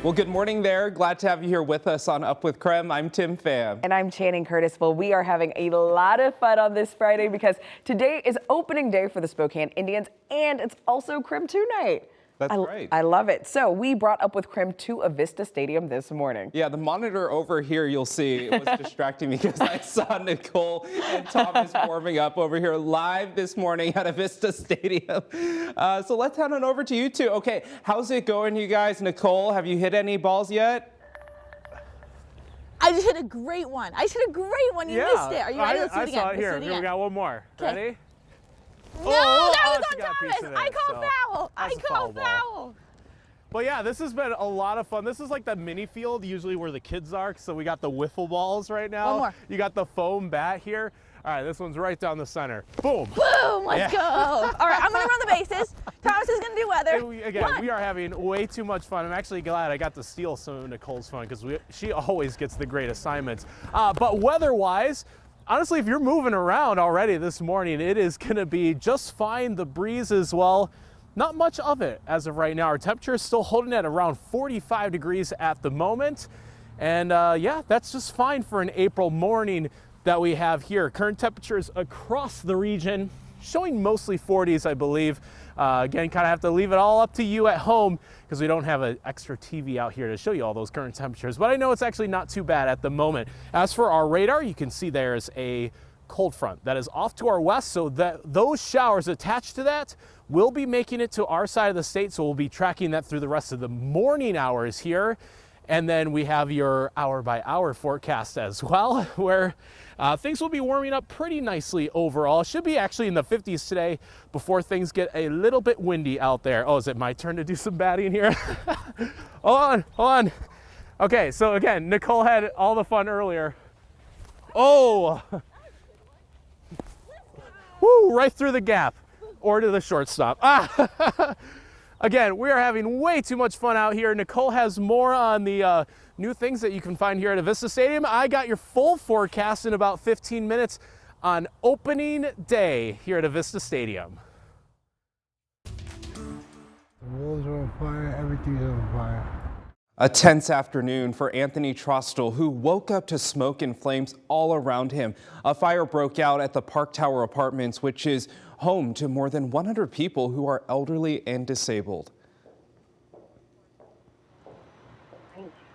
Well, good morning there. Glad to have you here with us on Up with KREM. I'm Tim Pham. And I'm Channing Curtis. Well, we are having a lot of fun on this Friday because today is opening day for the Spokane Indians and it's also KREM 2 night. That's right. I love it. So we brought Up with KREM to Avista Stadium this morning. Yeah, the monitor over here, you'll see, it was distracting me because I saw Nicole and Thomas warming up over here live this morning at Avista Stadium. So let's head on over to you two. Okay, how's it going, you guys? Nicole, have you hit any balls yet? I just hit a great one. You missed it. Are you ready? Let's do it again. I saw it here. We got one more. Okay. Ready? No, that was she on got a piece Thomas. of it, I call so foul. I that's a call foul foul. But yeah, this has been a lot of fun. This is like the mini field, usually where the kids are. So we got the wiffle balls right now. One more. You got the foam bat here. All right, this one's right down the center. Boom. Boom, let's go. All right, I'm gonna run the bases. Thomas is gonna do weather. Again, we are having way too much fun. I'm actually glad I got to steal some of Nicole's fun because she always gets the great assignments. But weather-wise, honestly, if you're moving around already this morning, it is gonna be just fine. The breeze as well. Not much of it as of right now. Our temperature is still holding at around 45 degrees at the moment. And yeah, that's just fine for an April morning that we have here. Current temperatures across the region showing mostly 40s, I believe. Again, kind of have to leave it all up to you at home because we don't have an extra TV out here to show you all those current temperatures. But I know it's actually not too bad at the moment. As for our radar, you can see there's a cold front that is off to our west, so that those showers attached to that will be making it to our side of the state, so we'll be tracking that through the rest of the morning hours here. And then we have your hour by hour forecast as well, where things will be warming up pretty nicely overall. Should be actually in the 50s today before things get a little bit windy out there. Oh, is it my turn to do some batting here? Hold on. Okay, so again, Nicole had all the fun earlier. Oh! Woo, right through the gap or to the shortstop. Again, we are having way too much fun out here. Nicole has more on the new things that you can find here at Avista Stadium. I got your full forecast in about 15 minutes on opening day here at Avista Stadium. The walls are on fire, everything's on fire. A tense afternoon for Anthony Trostel, who woke up to smoke and flames all around him. A fire broke out at the Park Tower Apartments, which is home to more than 100 people who are elderly and disabled.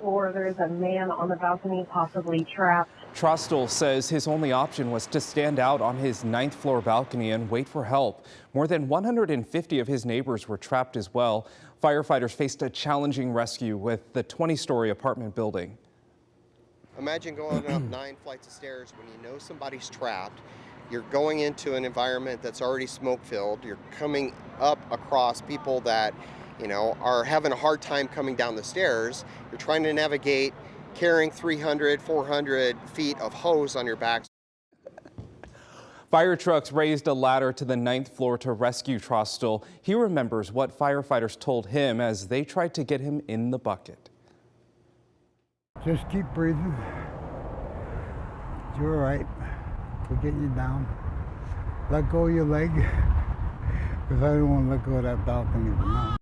Or there's a man on the balcony possibly trapped. Trostel says his only option was to stand out on his 9th floor balcony and wait for help. More than 150 of his neighbors were trapped as well. Firefighters faced a challenging rescue with the 20-story apartment building. Imagine going up 9 flights of stairs when you know somebody's trapped. You're going into an environment that's already smoke-filled. You're coming up across people that, you know, are having a hard time coming down the stairs. You're trying to navigate carrying 300, 400 feet of hose on your back. Fire trucks raised a ladder to the 9th floor to rescue Trostel. He remembers what firefighters told him as they tried to get him in the bucket. Just keep breathing. You're all right. We'll get you down. Let go of your leg, because I don't want to let go of that balcony for now.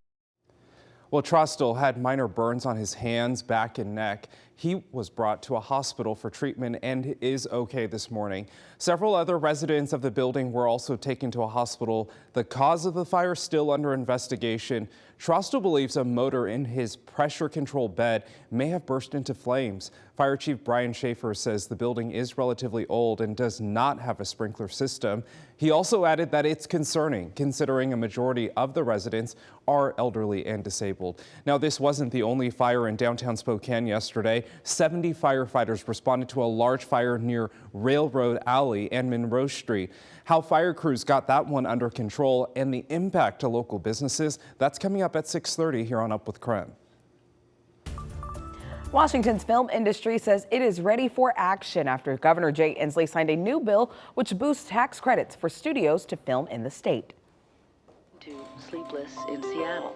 Well, Trostel had minor burns on his hands, back, and neck. He was brought to a hospital for treatment and is okay this morning. Several other residents of the building were also taken to a hospital. The cause of the fire still under investigation. Trostel believes a motor in his pressure control bed may have burst into flames. Fire Chief Brian Schaefer says the building is relatively old and does not have a sprinkler system. He also added that it's concerning, considering a majority of the residents are elderly and disabled. Now, this wasn't the only fire in downtown Spokane yesterday. 70 firefighters responded to a large fire near Railroad Alley and Monroe Street. How fire crews got that one under control and the impact to local businesses, that's coming up at 6:30 here on Up with KREM. Washington's film industry says it is ready for action after Governor Jay Inslee signed a new bill which boosts tax credits for studios to film in the state. To Sleepless in Seattle.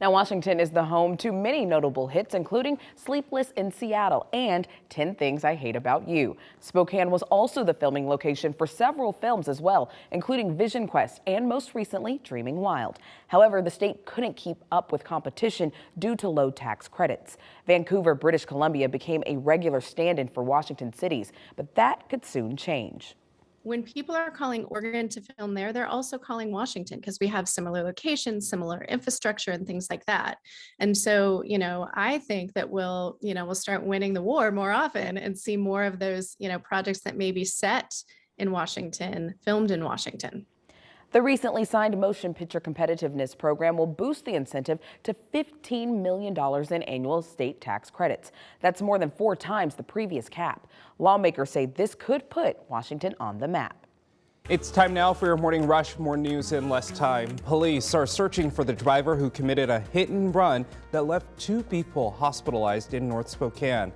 Now, Washington is the home to many notable hits, including Sleepless in Seattle and 10 Things I Hate About You. Spokane was also the filming location for several films as well, including Vision Quest and most recently Dreaming Wild. However, the state couldn't keep up with competition due to low tax credits. Vancouver, British Columbia became a regular stand-in for Washington cities, but that could soon change. When people are calling Oregon to film there, they're also calling Washington because we have similar locations, similar infrastructure and things like that. And so, I think that we'll start winning the war more often and see more of those, projects that may be set in Washington, filmed in Washington. The recently signed Motion Picture Competitiveness Program will boost the incentive to $15 million in annual state tax credits. That's more than 4 times the previous cap. Lawmakers say this could put Washington on the map. It's time now for your morning rush. More news in less time. Police are searching for the driver who committed a hit and run that left 2 people hospitalized in North Spokane.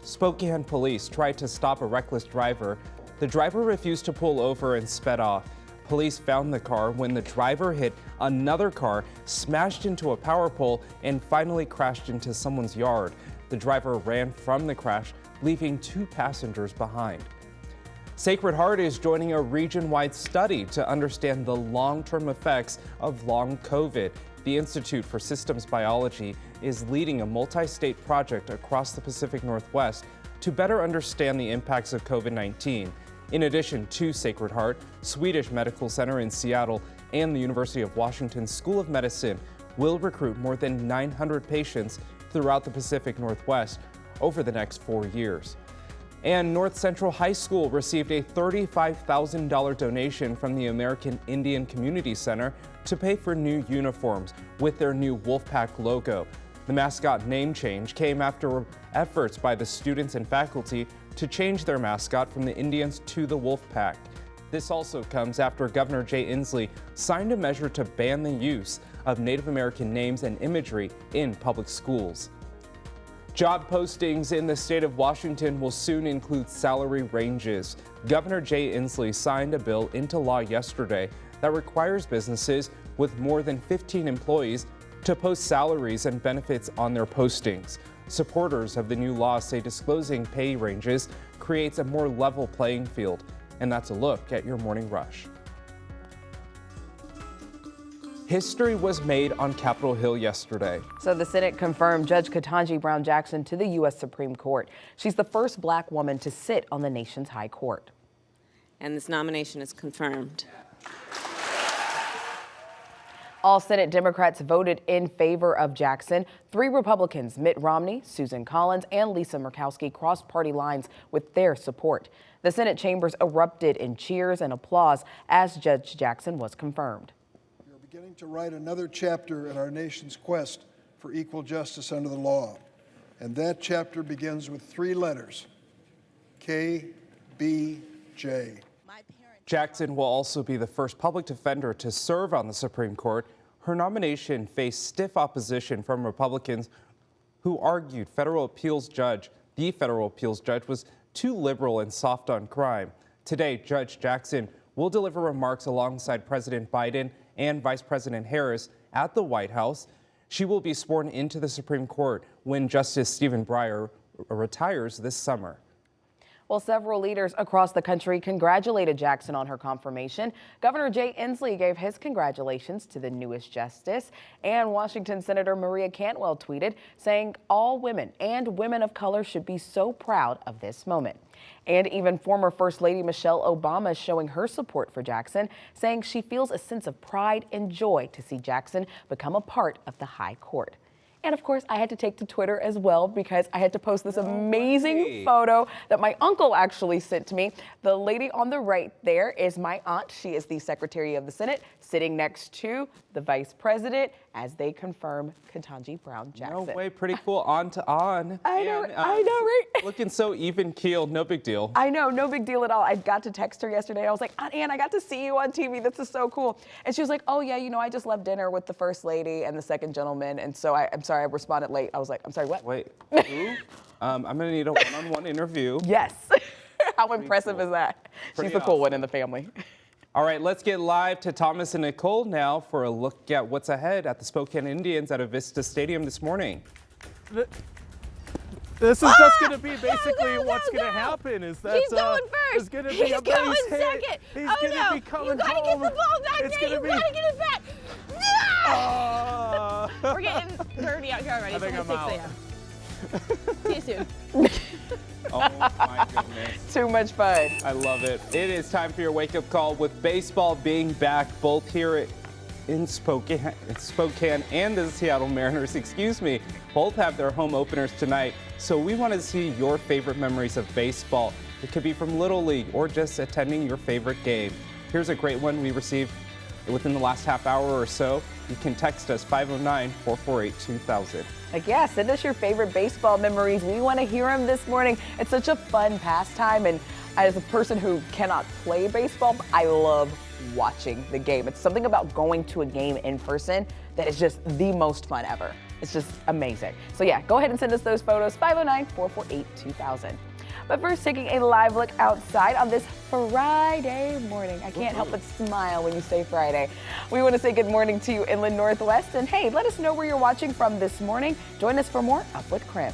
Spokane police tried to stop a reckless driver. The driver refused to pull over and sped off. Police found the car when the driver hit another car, smashed into a power pole, and finally crashed into someone's yard. The driver ran from the crash, leaving 2 passengers behind. Sacred Heart is joining a region-wide study to understand the long-term effects of long COVID. The Institute for Systems Biology is leading a multi-state project across the Pacific Northwest to better understand the impacts of COVID-19. In addition to Sacred Heart, Swedish Medical Center in Seattle and the University of Washington School of Medicine will recruit more than 900 patients throughout the Pacific Northwest over the next 4 years. And North Central High School received a $35,000 donation from the American Indian Community Center to pay for new uniforms with their new Wolfpack logo. The mascot name change came after efforts by the students and faculty to change their mascot from the Indians to the Wolfpack. This also comes after Governor Jay Inslee signed a measure to ban the use of Native American names and imagery in public schools. Job postings in the state of Washington will soon include salary ranges. Governor Jay Inslee signed a bill into law yesterday that requires businesses with more than 15 employees to post salaries and benefits on their postings. Supporters of the new law say disclosing pay ranges creates a more level playing field. And that's a look at your morning rush. History was made on Capitol Hill yesterday. So the Senate confirmed Judge Ketanji Brown Jackson to the U.S. Supreme Court. She's the first Black woman to sit on the nation's high court. And this nomination is confirmed. All Senate Democrats voted in favor of Jackson. 3 Republicans, Mitt Romney, Susan Collins, and Lisa Murkowski, crossed party lines with their support. The Senate chambers erupted in cheers and applause as Judge Jackson was confirmed. We are beginning to write another chapter in our nation's quest for equal justice under the law. And that chapter begins with 3 letters, KBJ. Jackson will also be the first public defender to serve on the Supreme Court. Her nomination faced stiff opposition from Republicans who argued the federal appeals judge was too liberal and soft on crime. Today, Judge Jackson will deliver remarks alongside President Biden and Vice President Harris at the White House. She will be sworn into the Supreme Court when Justice Stephen Breyer retires this summer. Well, several leaders across the country congratulated Jackson on her confirmation. Governor Jay Inslee gave his congratulations to the newest justice, and Washington Senator Maria Cantwell tweeted saying all women and women of color should be so proud of this moment. And even former First Lady Michelle Obama is showing her support for Jackson, saying she feels a sense of pride and joy to see Jackson become a part of the high court. And of course, I had to take to Twitter as well because I had to post this amazing photo that my uncle actually sent to me. The lady on the right there is my aunt. She is the Secretary of the Senate, sitting next to the Vice President as they confirm Ketanji Brown Jackson. No way, pretty cool. On to on. I know, right? Looking so even keeled, no big deal. I know, no big deal at all. I got to text her yesterday. I was like, Aunt Ann, I got to see you on TV. This is so cool. And she was like, oh yeah, I just left dinner with the First Lady and the second gentleman. And so I'm sorry, I responded late. I was like, I'm sorry, what? Wait, who? I'm gonna need a one-on-one interview. Yes. How impressive is that? She's the cool one in the family. All right, let's get live to Thomas and Nicole now for a look at what's ahead at the Spokane Indians at Avista Stadium this morning. This is just going to be basically what's going to happen. Is that He's going first. Is going to be He's going hit. second. He's Oh going to no! be coming You gotta home. get the ball back It's there. You gonna be- gotta get it back. No! We're getting dirty out here already. I think It's I'm only out. 6 a.m. See you soon. Oh my goodness. Too much fun. I love it. It is time for your wake-up call with baseball being back both here in Spokane and the Seattle Mariners, both have their home openers tonight. So we want to see your favorite memories of baseball. It could be from Little League or just attending your favorite game. Here's a great one we received within the last half hour or so. You can text us 509-448-2000. Yeah, send us your favorite baseball memories. We want to hear them this morning. It's such a fun pastime, and as a person who cannot play baseball, I love watching the game. It's something about going to a game in person that is just the most fun ever. It's just amazing. So yeah, go ahead and send us those photos, 509-448-2000. But first, taking a live look outside on this Friday morning. I can't help but smile when you say Friday. We want to say good morning to you, Inland Northwest. And hey, let us know where you're watching from this morning. Join us for more Up with KREM.